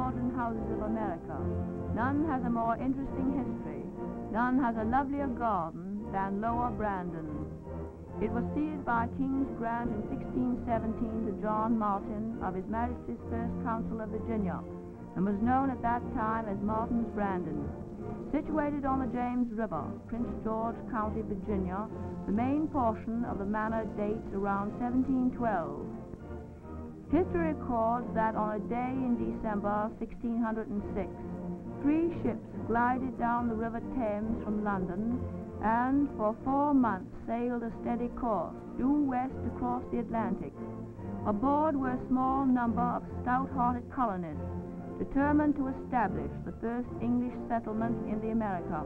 Georgian houses of America, none has a more interesting history, none has a lovelier garden than Lowa Brandon. It was ceded by King's grant in 1617 to John Martin of His Majesty's First Council of Virginia, and was known at that time as Martin's Brandon. Situated on the James River, Prince George County, Virginia, the main portion of the manor dates around 1712. History records that on a day in December 1606, 3 ships glided down the River Thames from London and for 4 months sailed a steady course due west across the Atlantic. Aboard were a small number of stout-hearted colonists determined to establish the first English settlement in the America.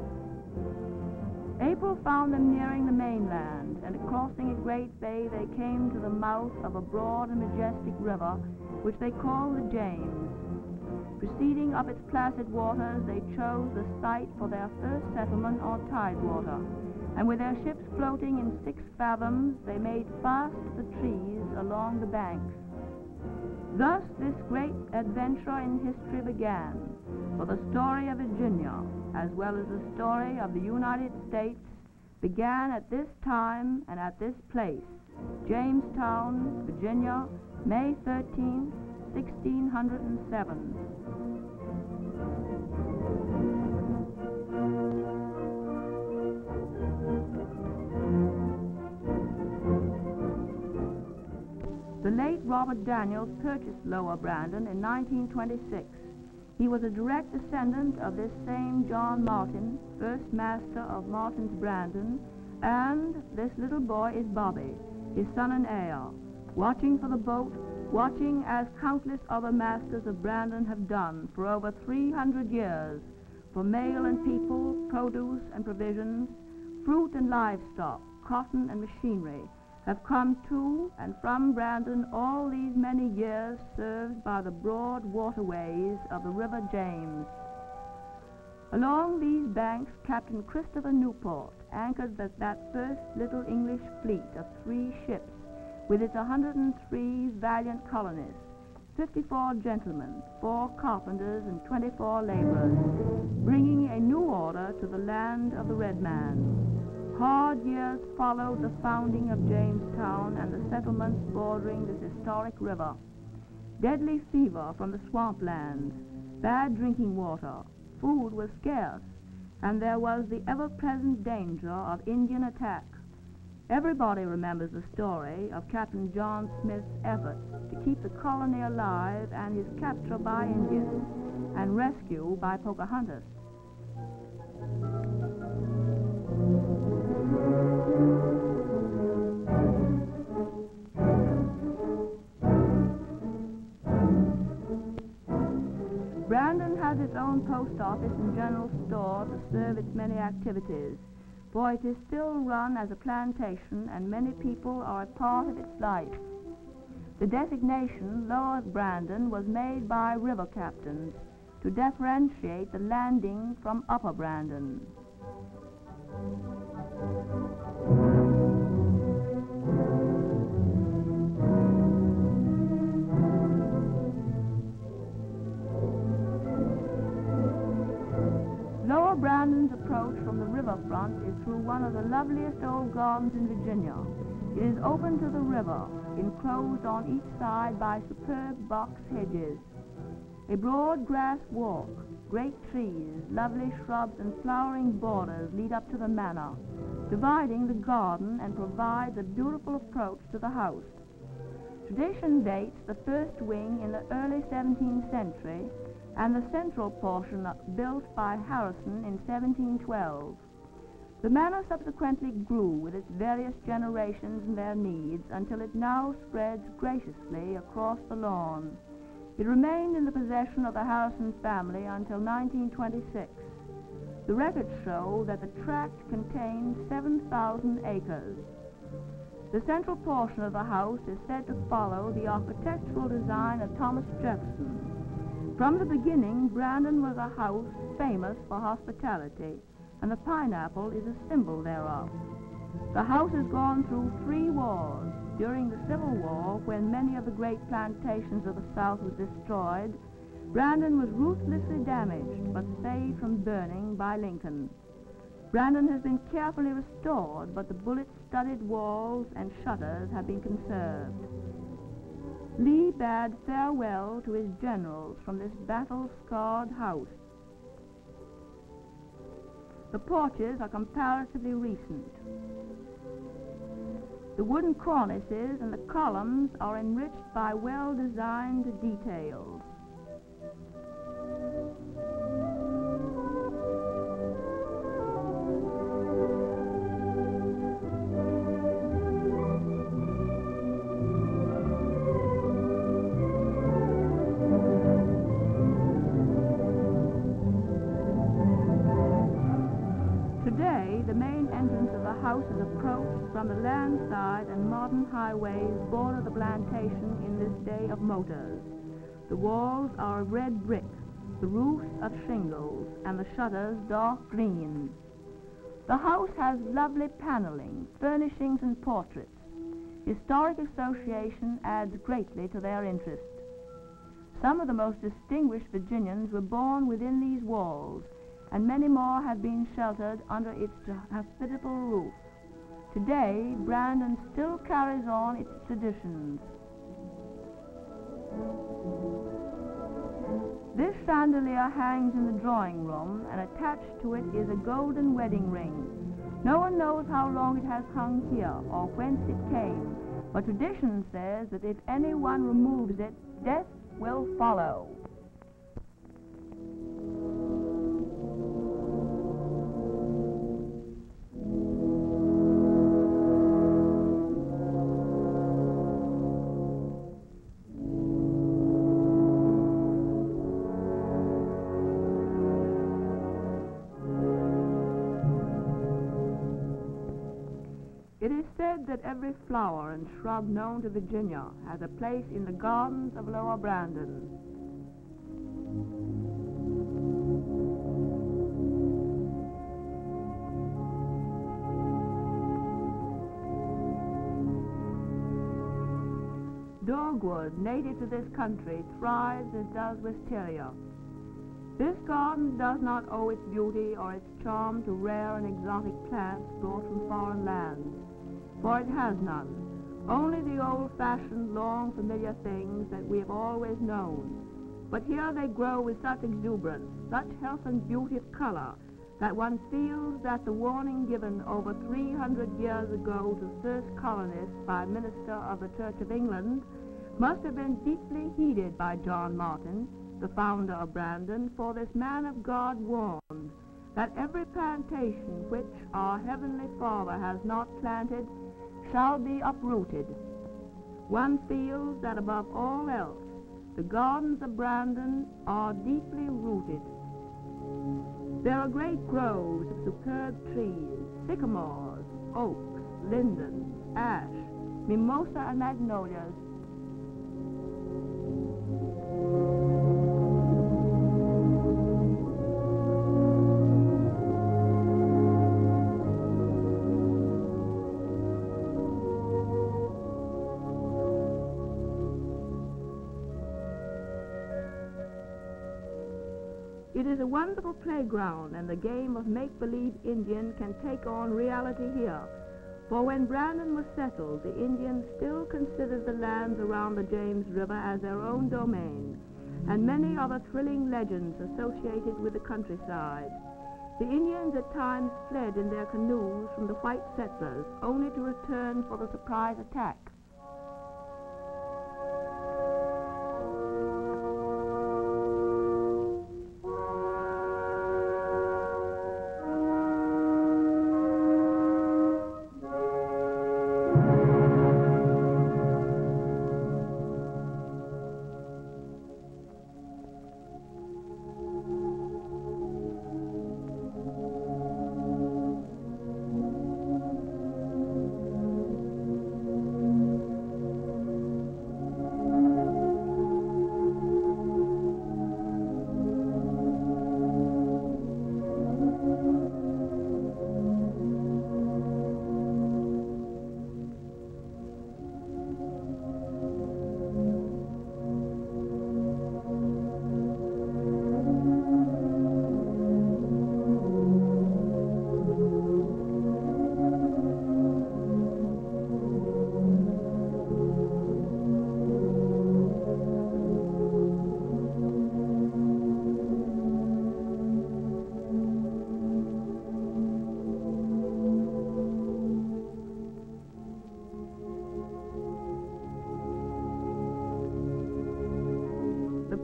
April found them nearing the mainland, and crossing a great bay they came to the mouth of a broad and majestic river which they called the James. Proceeding up its placid waters, they chose the site for their first settlement on tidewater, and with their ships floating in 6 fathoms, they made fast the trees along the banks. Thus this great adventure in history began, for the story of Virginia, as well as the story of the United States, began at this time and at this place, Jamestown, Virginia, May 13, 1607. The late Robert Daniels purchased Lowa Brandon in 1926. He was a direct descendant of this same John Martin, first master of Martin's Brandon, and this little boy is Bobby, his son and heir, watching for the boat, watching as countless other masters of Brandon have done for over 300 years, for mail and people, produce and provisions, fruit and livestock, cotton and machinery, have come to and from Brandon all these many years served by the broad waterways of the River James. Along these banks, Captain Christopher Newport anchored that first little English fleet of 3 ships with its 103 valiant colonists, 54 gentlemen, 4 carpenters, and 24 laborers, bringing a new order to the land of the red man. Hard years followed the founding of Jamestown and the settlements bordering this historic river. Deadly fever from the swamplands, bad drinking water, food was scarce, and there was the ever-present danger of Indian attack. Everybody remembers the story of Captain John Smith's efforts to keep the colony alive and his capture by Indians and rescue by Pocahontas. Brandon has its own post office and general store to serve its many activities, for it is still run as a plantation and many people are a part of its life. The designation Lowa Brandon was made by river captains to differentiate the landing from Upper Brandon. Lowa Brandon's approach from the riverfront is through one of the loveliest old gardens in Virginia. It is open to the river, enclosed on each side by superb box hedges. A broad grass walk, great trees, lovely shrubs, and flowering borders lead up to the manor, dividing the garden and provides a beautiful approach to the house. Tradition dates the first wing in the early 17th century and the central portion built by Harrison in 1712. The manor subsequently grew with its various generations and their needs until it now spreads graciously across the lawn. It remained in the possession of the Harrison family until 1926. The records show that the tract contained 7,000 acres. The central portion of the house is said to follow the architectural design of Thomas Jefferson. From the beginning, Brandon was a house famous for hospitality, and the pineapple is a symbol thereof. The house has gone through 3 wars. During the Civil War, when many of the great plantations of the South were destroyed, Brandon was ruthlessly damaged, but saved from burning by Lincoln. Brandon has been carefully restored, but the bullet-studded walls and shutters have been conserved. Lee bade farewell to his generals from this battle-scarred house. The porches are comparatively recent. The wooden cornices and the columns are enriched by well-designed details. Today, the main entrance of the house is approached from the land side, and modern highways border the plantation in this day of motors. The walls are of red brick, the roofs of shingles, and the shutters dark green. The house has lovely paneling, furnishings, and portraits. Historic association adds greatly to their interest. Some of the most distinguished Virginians were born within these walls, and many more have been sheltered under its hospitable roof. Today, Brandon still carries on its traditions. This chandelier hangs in the drawing room, and attached to it is a golden wedding ring. No one knows how long it has hung here or whence it came, but tradition says that if anyone removes it, death will follow. It is said that every flower and shrub known to Virginia has a place in the gardens of Lowa Brandon. Dogwood, native to this country, thrives as does wisteria. This garden does not owe its beauty or its charm to rare and exotic plants brought from foreign lands, for it has none. Only the old-fashioned, long familiar things that we have always known. But here they grow with such exuberance, such health and beauty of color, that one feels that the warning given over 300 years ago to first colonists by a minister of the Church of England must have been deeply heeded by John Martin, the founder of Brandon, for this man of God warned that every plantation which our Heavenly Father has not planted shall be uprooted. One feels that above all else, the gardens of Brandon are deeply rooted. There are great groves of superb trees, sycamores, oaks, lindens, ash, mimosa, and magnolias. It is a wonderful playground, and the game of make-believe Indian can take on reality here. For when Brandon was settled, the Indians still considered the lands around the James River as their own domain, and many are the thrilling legends associated with the countryside. The Indians at times fled in their canoes from the white settlers, only to return for the surprise attack.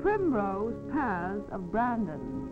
primrose paths of Brandon.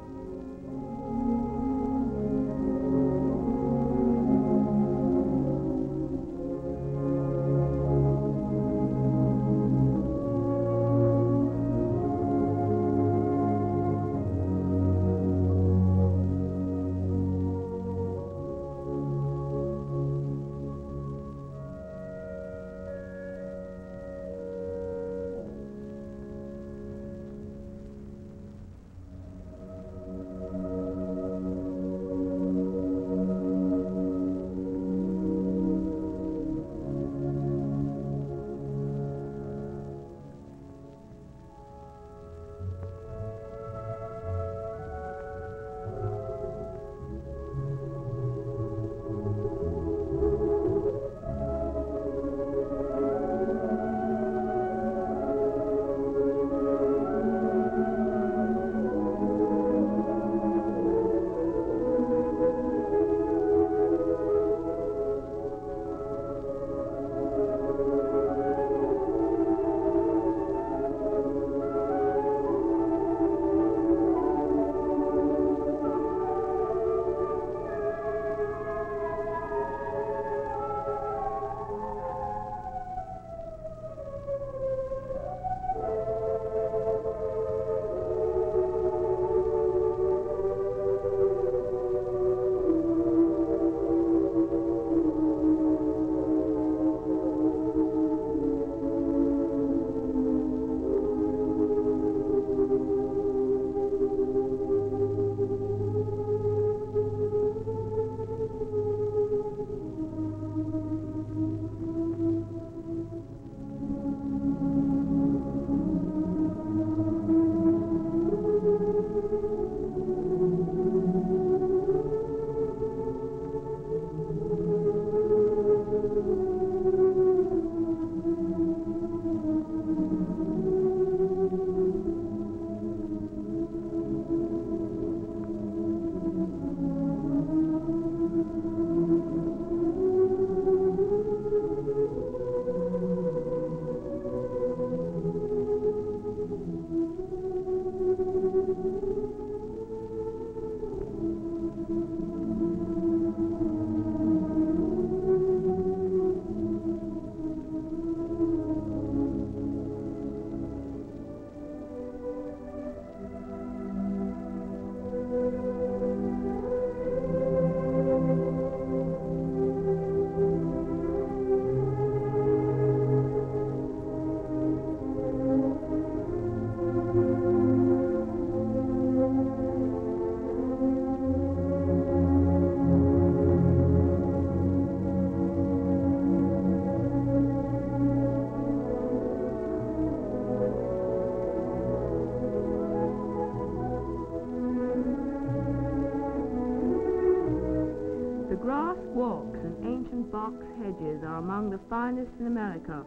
Grass walks and ancient box hedges are among the finest in America.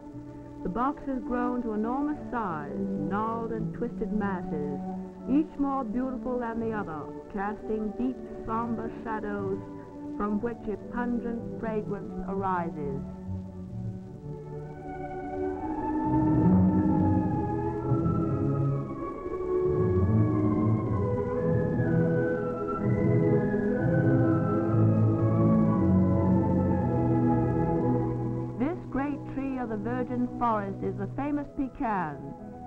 The box has grown to enormous size, gnarled and twisted masses, each more beautiful than the other, casting deep, somber shadows from which a pungent fragrance arises. The virgin forest is the famous pecan,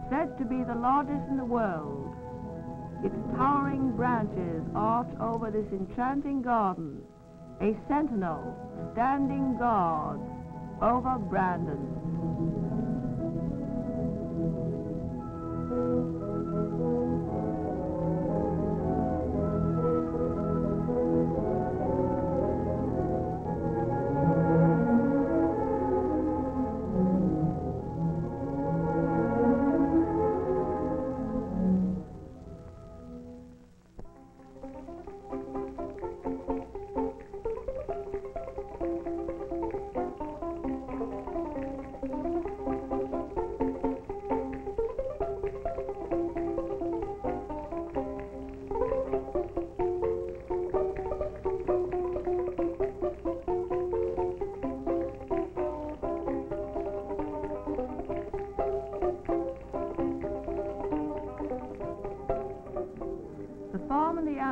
said to be the largest in the world. Its towering branches arch over this enchanting garden, a sentinel standing guard over Brandon.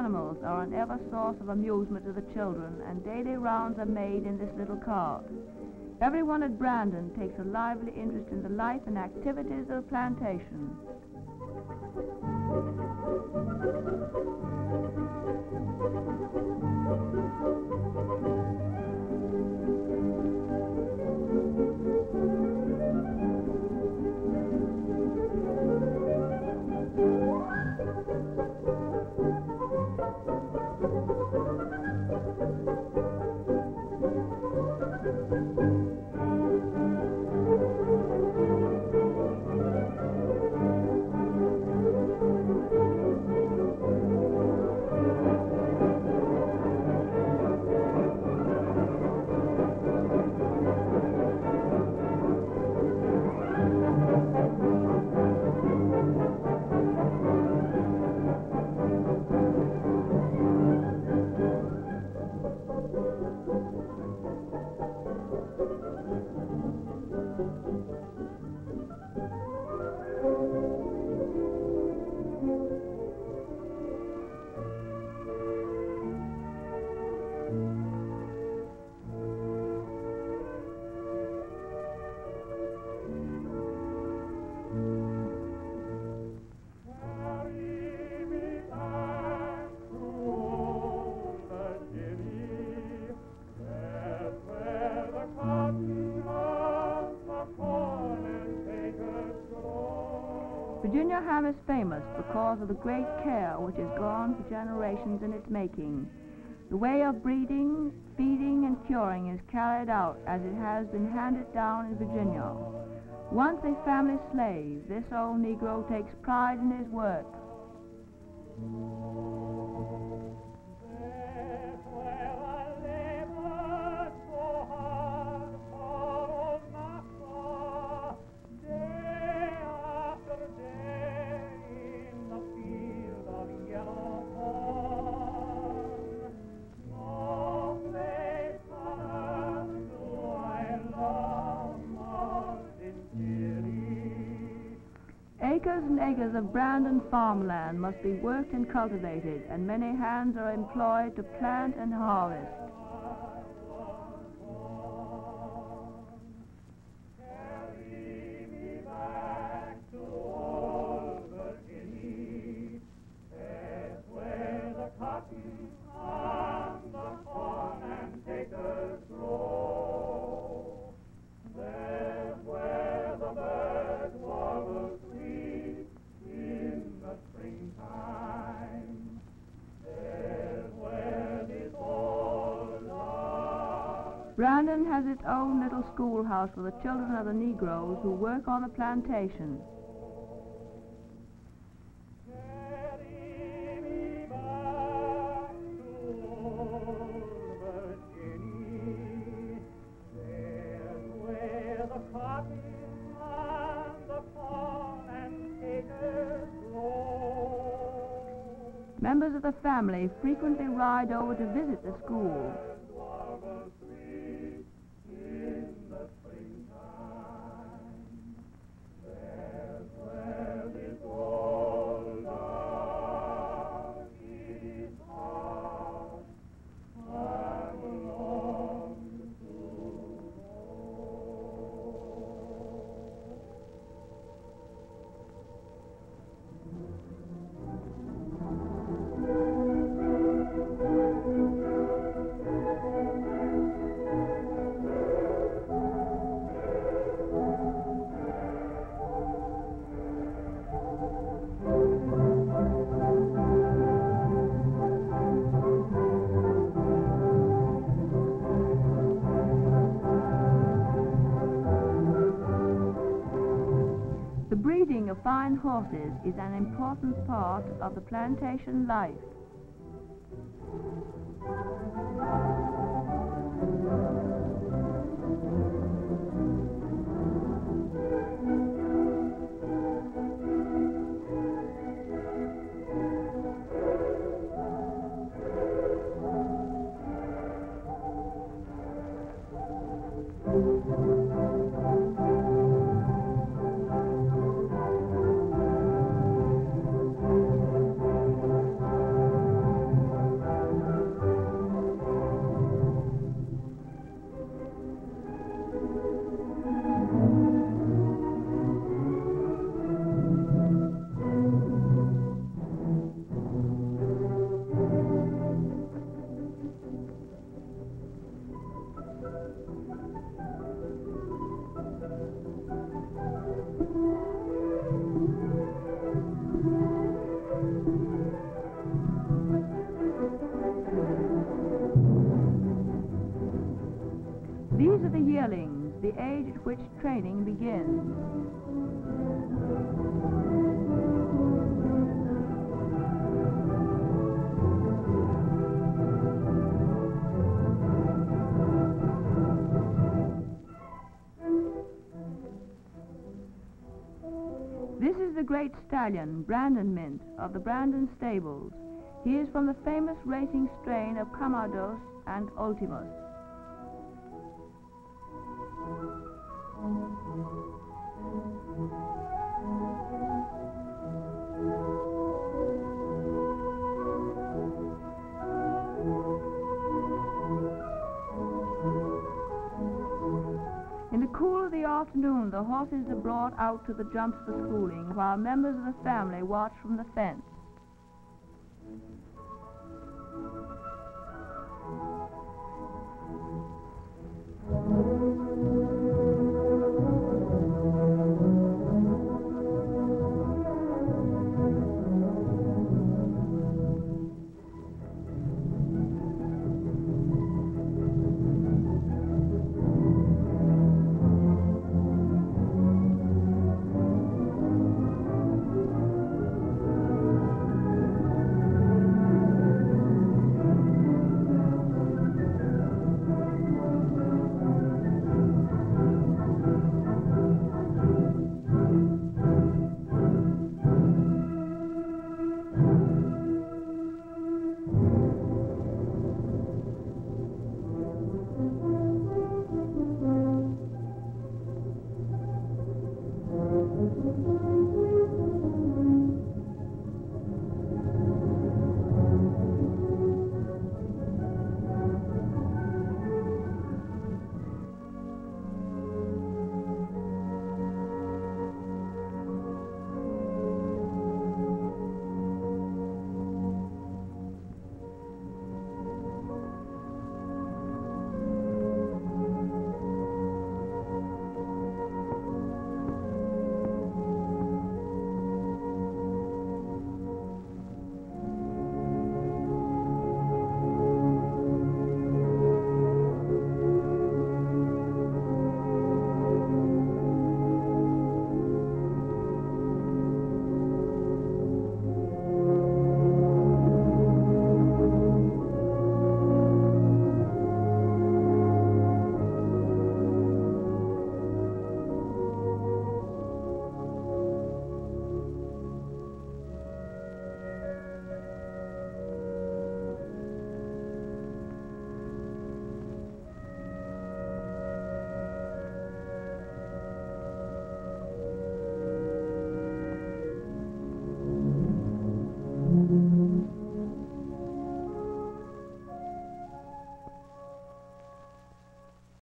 animals are an ever source of amusement to the children, and daily rounds are made in this little cart. Everyone at Brandon takes a lively interest in the life and activities of the plantation. Virginia ham is famous because of the great care which has gone for generations in its making. The way of breeding, feeding, and curing is carried out as it has been handed down in Virginia. Once a family slave, this old Negro takes pride in his work. Acres and acres of Brandon farmland must be worked and cultivated, and many hands are employed to plant and harvest. Brandon has its own little schoolhouse for the children of the Negroes who work on the plantation. Members of the family frequently ride over to visit the school. The breeding of fine horses is an important part of the plantation life. These are the yearlings, the age at which training begins. This is the great stallion, Brandon Mint, of the Brandon stables. He is from the famous racing strain of Camados and Ultimus. In the cool of the afternoon, the horses are brought out to the jumps for schooling, while members of the family watch from the fence.